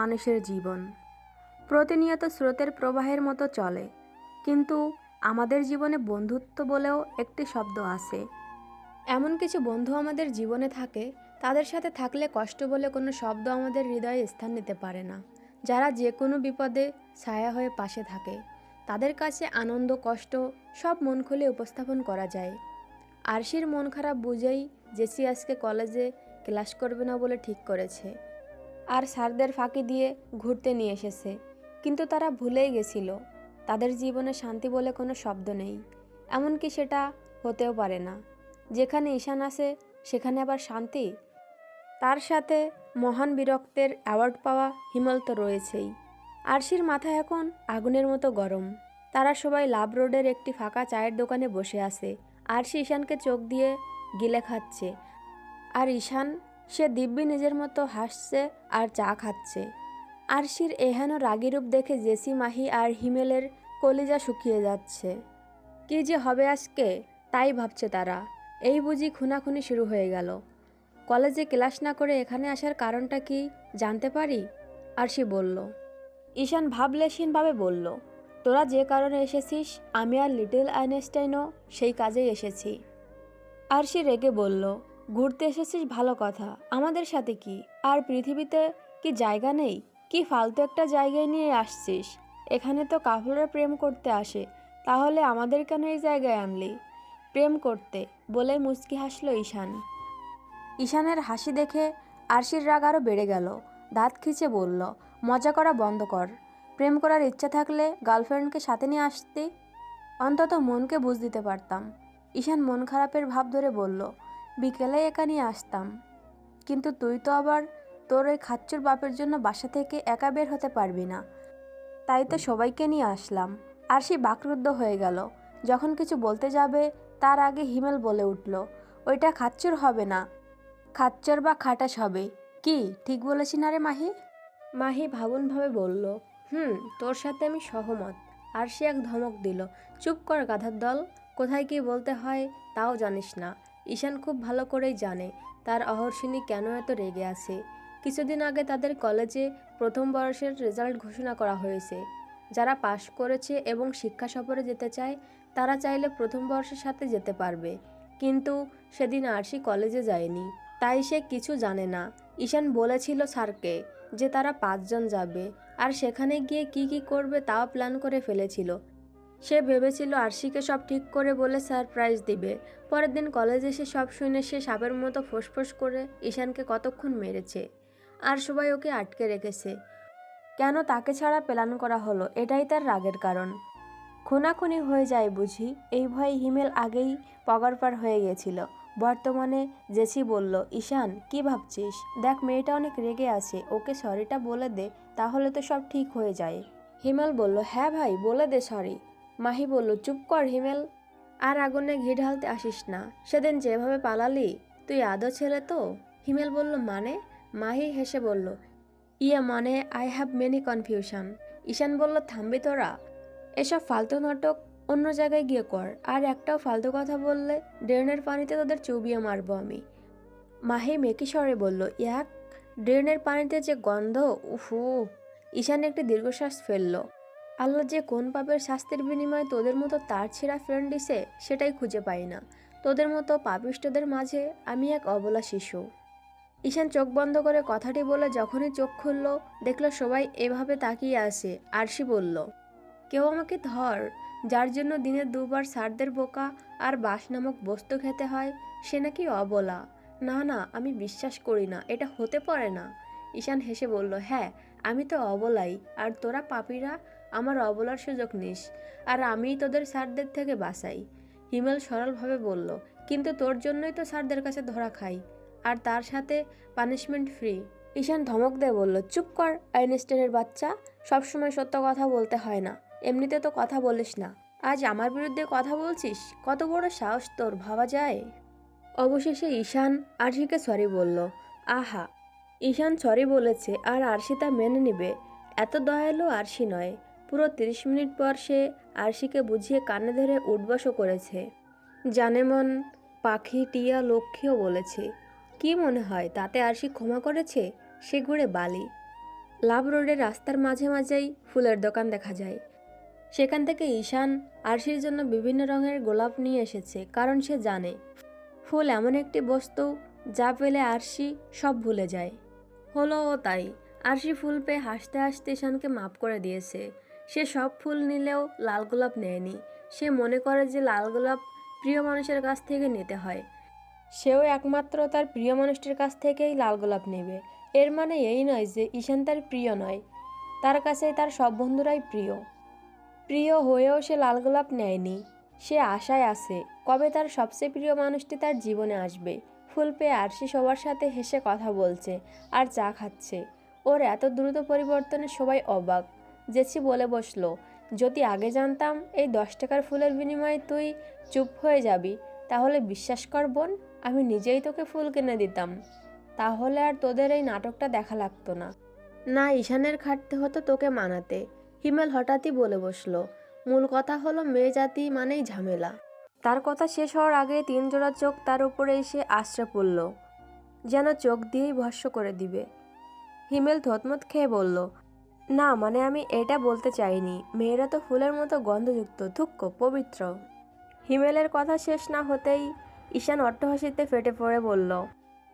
মানুষের জীবন প্রতিনিয়ত স্রোতের প্রবাহের মতো চলে, কিন্তু আমাদের জীবনে বন্ধুত্ব বলেও একটি শব্দ আছে। এমন কিছু বন্ধু আমাদের জীবনে থাকে, তাদের সাথে থাকলে কষ্ট বলে কোনো শব্দ আমাদের হৃদয়ে স্থান নিতে পারে না। যারা যে কোনো বিপদে ছায়া হয়ে পাশে থাকে, তাদের কাছে আনন্দ কষ্ট সব মন খুলে উপস্থাপন করা যায়। আরশির মন খারাপ বুঝেই জেসি আজকে কলেজে ক্লাস করবে না বলে ঠিক করেছে, আর স্যারদের ফাঁকি দিয়ে ঘুরতে নিয়ে এসেছে। কিন্তু তারা ভুলেই গেছিল, তাদের জীবনে শান্তি বলে কোনো শব্দ নেই, এমনকি সেটা হতেও পারে না। যেখানে ঈশান আছে সেখানে আবার শান্তি? তার সাথে মহান বীরত্বের অ্যাওয়ার্ড পাওয়া হিমল তো রয়েছেই। আরশির মাথা এখন আগুনের মতো গরম। তারা সবাই লাভ রোডের একটি ফাঁকা চায়ের দোকানে বসে আছে। আরশি ঈশানকে চোখ দিয়ে গিলে খাচ্ছে, আর ঈশান সে দিব্যি নিজের মতো হাসছে আর চা খাচ্ছে। আরশির এহেন রাগী রূপ দেখে জেসি, মাহি আর হিমেলের কলিজা শুকিয়ে যাচ্ছে। কি যে হবে আজকে তাই ভাবছে তারা। এই বুঝি খুনাখুনি শুরু হয়ে গেল। কলেজে ক্লাস না করে এখানে আসার কারণটা কি জানতে পারি? আরশি বলল। ঈশান ভাবলেশীনভাবে বলল, তোরা যে কারণে এসেছিস, আমি আর লিটল আইনস্টাইনও সেই কাজেই এসেছি। আরশি রেগে বলল, ঘুরতে এসেছিস ভালো কথা, আমাদের সাথে কি আর পৃথিবীতে কি জায়গা নেই? কি ফালতু একটা জায়গায় নিয়ে আসছিস? এখানে তো কাপলরা প্রেম করতে আসে, তাহলে আমাদের কেন এই জায়গায় আনলি? প্রেম করতে বলে মুচকি হাসল ঈশান। ঈশানের হাসি দেখে আরশির রাগ আরও বেড়ে গেল। দাঁত খিচে বলল, মজা করা বন্ধ কর। প্রেম করার ইচ্ছা থাকলে গার্লফ্রেন্ডকে সাথে নিয়ে আসতি, অন্তত মনকে বুঝ দিতে পারতাম। ঈশান মন খারাপের ভাব ধরে বলল, বিকেলে একা নিয়ে আসতাম, কিন্তু তুই তো আবার তোর ওই খাচ্চুর বাপের জন্য বাসা থেকে একা বের হতে পারবি না, তাই তো সবাইকে নিয়ে আসলাম। আরশি বাকরুদ্ধ হয়ে গেল। যখন কিছু বলতে যাবে তার আগে হিমেল বলে উঠল, ওইটা খাচ্চুর হবে না, খাচ্চর বা খাটাস হবে। কি ঠিক বলেছি না রে মাহি? মাহি ভাবুনভাবে বলল, তোর সাথে আমি সহমত। আরশি এক ধমক দিল, চুপ কর গাধার দল, কোথায় কি বলতে হয় তাও জানিস না। ঈশান খুব ভালো করেই জানে তার অহর্ষিনী কেন এত রেগে আছে। কিছুদিন আগে তাদের কলেজে প্রথম বর্ষের রেজাল্ট ঘোষণা করা হয়েছে। যারা পাশ করেছে এবং শিক্ষা সফরে যেতে চায় তারা চাইলে প্রথম বর্ষের সাথে যেতে পারবে, কিন্তু সেদিন আরশি কলেজে যায়নি, তাই সে কিছু জানে না। ঈশান বলেছিল স্যারকে যে তারা 5 জন যাবে, আর সেখানে গিয়ে কি কি করবে তাও প্ল্যান করে ফেলেছিল। সে ভেবেছিল আরশিকে সব ঠিক করে বলে সারপ্রাইজ দিবে। পরের দিন কলেজে এসে সব শুনে সে সাপের মতো ফোঁস করে ঈশানকে কতক্ষণ মেরেছে, আর সবাই ওকে আটকে রেখেছে। কেন তাকে ছাড়া প্ল্যান করা হলো, এটাই তার রাগের কারণ। খুনাখুনি হয়ে যায় বুঝি, এই ভয়ে হিমেল আগেই পগারপার হয়ে গেছিল। বর্তমানে জেসি বলল, ঈশান কি ভাবছিস? দেখ মেয়েটা অনেক রেগে আছে, ওকে সরিটা বলে দে, তাহলে তো সব ঠিক হয়ে যায়। হিমেল বলল, হ্যাঁ ভাই বলে দে সরি। মাহি বলল, চুপ কর হিমেল, আর আগুনে ঘি ঢালতে আসিস না। সেদিন যেভাবে পালালি, তুই আদৌ ছেলে তো? হিমেল বলল, মানে? মাহি হেসে বলল, ইয়ে মানে আই হ্যাভ মেনি কনফিউশন। ঈশান বলল, থামবি তোরা? এসব ফালতু নাটক অন্য জায়গায় গিয়ে কর, আর একটাও ফালতু কথা বললে ড্রেনের পানিতে তোদের চুবিয়ে মারবো আমি। মাহি মেকি স্বরে বলল, ইয়াক, ড্রেনের পানিতে যে গন্ধ, উফু। ঈশান একটি দীর্ঘশ্বাস ফেলল। আল্লাহ যে কোন পাপের শাস্তির বিনিময়ে তোদের মতো তার ছেঁড়া ফ্রেন্ড দিছে সেটাই খুঁজে পাই না। তোদের মতো পাপিষ্ঠদের মাঝে আমি এক অবলা শিশু। ঈশান চোখ বন্ধ করে কথাটি বলে যখনই চোখ খুলল, দেখল সবাই এভাবে তাকিয়ে আছে। আরশি বলল, কেউ আমাকে ধর, যার জন্য দিনে 2বার স্যারদের বোকা আর বাঁশ নামক বস্তু খেতে হয়, সে নাকি অবলা। না না, আমি বিশ্বাস করি না, এটা হতে পারে না। ঈশান হেসে বলল, হ্যাঁ আমি তো অবলাই, আর তোরা পাপীরা আমার অবলার সুযোগ নিস, আর আমিই তোদের স্যারদের থেকে বাঁচাই। হিমেল সরলভাবে বলল, কিন্তু তোর জন্যই তো স্যারদের কাছে ধরা খাই, আর তার সাথে পানিশমেন্ট ফ্রি। ঈশান ধমক দিয়ে বলল, চুপ কর আইনস্টাইনের বাচ্চা, সবসময় সত্য কথা বলতে হয় না, এমনিতে তো কথা বলিস না, আজ আমার বিরুদ্ধে কথা বলছিস? কত বড় সাহস তোর, ভাবা যায়? অবশেষে ঈশান আরশিকে সরি বলল। আহা, ঈশান সরি বলেছে আর আরশি তা মেনে নেবে, এত দয়ালু আরশি নয়। পুরো 30 মিনিট পর সে আরশিকে বুঝিয়ে কানে ধরে উঠবসও করেছে। জানেমন পাখি, টিয়া, লক্ষ্মীও বলেছে। কি মনে হয় তাতে আরশি ক্ষমা করেছে? সে ঘুরে বালি। লাভ রোডের রাস্তার মাঝে মাঝেই ফুলের দোকান দেখা যায়। সেখান থেকে ঈশান আরশির জন্য বিভিন্ন রঙের গোলাপ নিয়ে এসেছে, কারণ সে জানে ফুল এমন একটি বস্তু যা পেলে আরশি সব ভুলে যায়। হলো ও তাই। আরশি ফুল পেয়ে হাসতে হাসতে ঈশানকে মাফ করে দিয়েছে। সে সব ফুল নিলেও লাল গোলাপ নেয়নি। সে মনে করে যে লাল গোলাপ প্রিয় মানুষের কাছ থেকে নিতে হয়। সেও একমাত্র তার প্রিয় মানুষটির কাছ থেকেই লাল গোলাপ নেবে। এর মানে এই নয় যে ঈশান তার প্রিয় নয়, তার কাছেই তার সব বন্ধুরাই প্রিয়। প্রিয় হয়েও সে লাল গোলাপ নেয়নি। সে আশায় আছে কবে তার সবচেয়ে প্রিয় মানুষটি তার জীবনে আসবে। ফুল পেয়ে আরশি সবার সাথে হেসে কথা বলছে আর চা খাচ্ছে। ওর এত দ্রুত পরিবর্তনে সবাই অবাক। জেসি বলে বসলো, যদি আগে জানতাম এই 10 টাকার ফুলের বিনিময়ে তুই চুপ হয়ে যাবি, তাহলে বিশ্বাস কর বোন, আমি নিজেই তোকে ফুল কিনে দিতাম। তাহলে আর তোদের এই নাটকটা দেখা লাগতো না। না ঈশানের খাটতে হতো তোকে মানাতে। হিমেল হঠাৎই বলে বসলো, মূল কথা হলো মেয়ে জাতি মানেই ঝামেলা। তার কথা শেষ হওয়ার আগে 3 জোড়া চোখ তার উপরে এসে আশ্রে পড়ল, যেন চোখ দিয়েই ভস্ম করে দিবে। হিমেল থতমত খেয়ে বলল, না মানে আমি এটা বলতে চাইনি। মেয়েরা তো ফুলের মতো গন্ধযুক্ত, ধুক্ক পবিত্র। হিমেলের কথা শেষ না হতেই ঈশান অট্টহাসিতে ফেটে পড়ে বলল,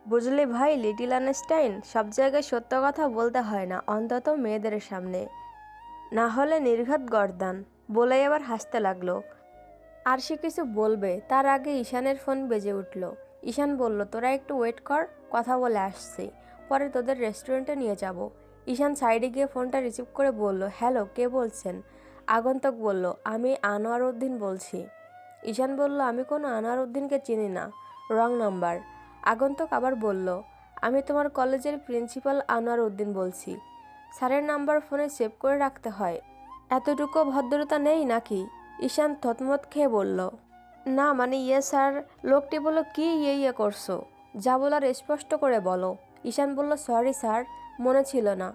বুঝলি ভাই লিটিল আইনস্টাইন, সব জায়গায় সত্য কথা বলতে হয় না, অন্তত মেয়েদের সামনে, না হলে নির্ঘাত গর্দান। বলেই আবার হাসতে লাগলো। আর সে কিছু বলবে তার আগে ঈশানের ফোন বেজে উঠল। ঈশান বলল, তোরা একটু ওয়েট কর, কথা বলে আসছি, পরে তোদের রেস্টুরেন্টে নিয়ে যাব। ঈশান সাইডে গিয়ে ফোনটা রিসিভ করে বলল, হ্যালো, কে বলছেন? আগন্তুক বলল, আমি আনোয়ার উদ্দিন বলছি। ঈশান বলল, আমি কোনো আনোয়ার উদ্দিনকে চিনি না, রং নাম্বার। আগন্তুক আবার বলল, আমি তোমার কলেজের প্রিন্সিপাল আনোয়ার উদ্দিন বলছি। স্যারের নাম্বার ফোনে সেভ করে রাখতে হয়, এতটুকু ভদ্রতা নেই নাকি? ঈশান থতমত খেয়ে বলল, না মানে ইয়ে স্যার। লোকটি বলল, কি ইয়ে করছো, যা বলার স্পষ্ট করে বলো। ঈশান বলল, সরি স্যার, মনে ছিল না।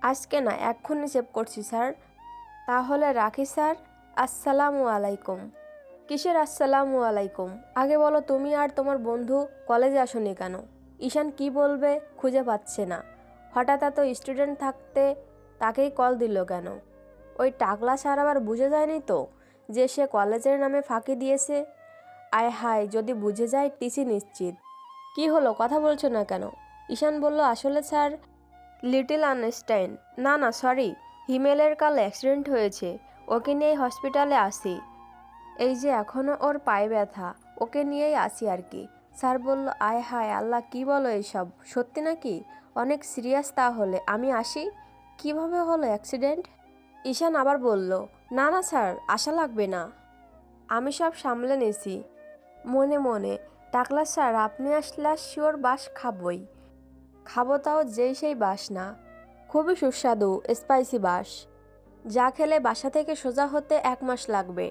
আজকে না, এক্ষুনি সেভ করছি স্যার। তাহলে রাখি স্যার, আসসালামু আলাইকুম। কিসের আসসালামু আলাইকুম? আগে বলো তুমি আর তোমার বন্ধু কলেজে আসোনি কেন? ঈশান কি বলবে খুঁজে পাচ্ছে না। হঠাৎ এত স্টুডেন্ট থাকতে তাকেই কল দিল কেন? ওই টাকলা স্যার আবার বুঝে যায়নি তো যে সে কলেজের নামে ফাঁকি দিয়েছে? আয় হায়, যদি বুঝে যায় টিসি নিশ্চিত। কি হলো, কথা বলছো না কেন? ঈশান বলল, আসলে স্যার, লিটল আইনস্টাইন, না না সরি, হিমেলের কাল অ্যাক্সিডেন্ট হয়েছে, ওকে নিয়েই হসপিটালে আসি। এই যে এখনও ওর পায়ে ব্যথা, ওকে নিয়েই আসি আর কি। স্যার বলল, আয় হায় আল্লাহ, কি বলো এইসব, সত্যি নাকি? অনেক সিরিয়াস তাহলে, আমি আসি। কিভাবে হলো অ্যাক্সিডেন্ট? ঈশান আবার বলল, না না স্যার, আশা লাগবে না, আমি সব সামলে নিছি। মনে মনে, টাকলা স্যার, আপনি আসলে শিওর বাস খাবই। খাবো, তাও যেই সেই বাস না, খুবই সুস্বাদু স্পাইসি বাস, যা খেলে বাসা থেকে সোজা হতে 1 মাস লাগবে।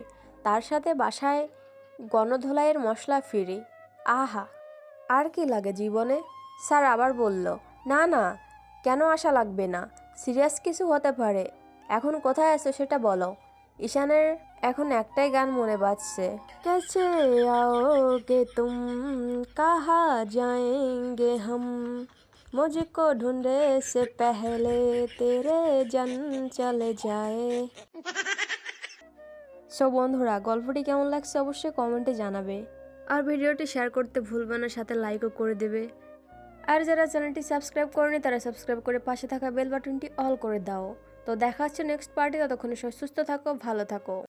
তার সাথে বাসায় গণধোলাইয়ের মশলা ফ্রি। আহা, আর কি লাগে জীবনে? স্যার আবার বলল, না না, কেন আশা লাগবে না, সিরিয়াস কিছু হতে পারে। এখন কোথায় আছো সেটা বলো। ঈশানের এখন একটাই গান মনে বাজছে, कैसे आओगे तुम, कहाँ जाएंगे हम, मुझको ढूंढे से पहले तेरे जन चले जाए। সো বন্ধুরা, গল্পটি কেমন লাগছে অবশ্যই কমেন্টে জানাবে। আর ভিডিওটি শেয়ার করতে ভুলবে না, সাথে লাইকও করে দেবে। আর যারা চ্যানেলটি সাবস্ক্রাইব করেনি তারা সাবস্ক্রাইব করে পাশে থাকা বেল বাটনটি অল করে দাও। তো দেখা হচ্ছে নেক্সট পার্টি, ততক্ষণে সুস্থ থাকো, ভালো থাকো।